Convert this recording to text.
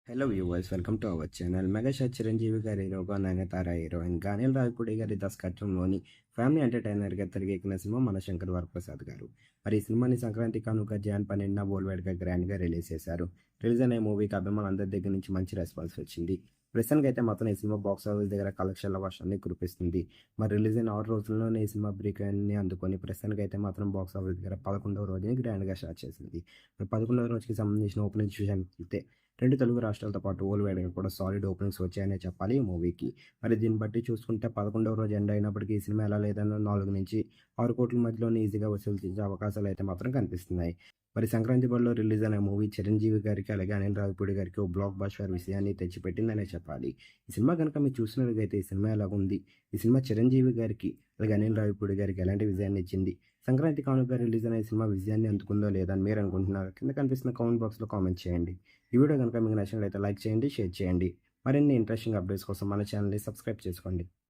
Hello viewers, welcome to our channel. Megastar Chiranjeevi గారి హీరోగా Nayanthara heroine గా అనిల్ రావిపూడి గారి దర్శకత్వంలోని ఫ్యామిలీ ఎంటర్టైనర్గా తెరకెక్కిన సినిమా మన శంకర్ వరప్రసాద్ గారు. మరి ఈ సినిమాని సంక్రాంతి కానుక జాన్ 12న వరల్డ్ గ్రాండ్గా రిలీజ్ చేశారు. రిలీజ్ అనే మూవీకి అభిమానులందరి దగ్గర నుంచి మంచి రెస్పాన్స్ వచ్చింది. ప్రస్తుతానికి అయితే మాత్రం ఈ సినిమా బాక్స్ ఆఫీస్ దగ్గర కలెక్షన్ల వర్షాన్ని కురిపిస్తుంది. మరి రిలీజ్ అయిన 6 రోజుల్లోనే ఈ సినిమా బ్రేక్ని అందుకొని ప్రస్తుతానికి అయితే మాత్రం బాక్స్ ఆఫీస్ దగ్గర 11వ రోజుని గ్రాండ్గా స్టార్ట్ చేసింది. మరి 11వ రోజుకి సంబంధించిన ఓపెనింగ్ విషయానికి వెళ్తే 2 తెలుగు రాష్ట్రాలతో పాటు వరల్డ్ వైడ్‌గా కూడా సాలిడ్ ఓపెనింగ్స్ వచ్చాయనే చెప్పాలి ఈ మూవీకి. మరి దీన్ని బట్టి చూసుకుంటే 11వ రోజు ఎండ్ అయినప్పటికీ ఈ సినిమా ఎలా లేదన్నా 4-6 కోట్ల మధ్యలోనే ఈజీగా వసూలు చేసే అవకాశాలైతే మాత్రం కనిపిస్తున్నాయి. మరి సంక్రాంతి బరిలో రిలీజ్ అయిన మూవీ చిరంజీవి గారికి అలాగే అనిల్ రావిపూడి గారికి ఓ బ్లాక్ బస్టర్ విషయాన్ని తెచ్చిపెట్టిందనే చెప్పాలి. ఈ సినిమా గనుక మీరు చూసినట్లయితే ఈ సినిమా ఎలాగుంది? ఈ సినిమా చిరంజీవి గారికి అలాగే అనిల్ రావిపూడి గారికి ఎలాంటి విజయాన్ని ఇచ్చింది? సంక్రాంతి కానుకగా రిలీజ్ అయిన ఈ సినిమా విజయాన్ని అందుకుందో లేదా అని మీరు అనుకుంటున్నారు? కింద కనిపిస్తున్న కామెంట్ బాక్స్‌లో కామెంట్ చేయండి. ఈ వీడియో కనుక మీకు నచ్చినట్లయితే లైక్ చేయండి, షేర్ చేయండి. మరిన్ని ఇంట్రెస్టింగ్ అప్డేట్స్ కోసం మన ఛానల్‌ని సబ్స్క్రైబ్ చేసుకోండి.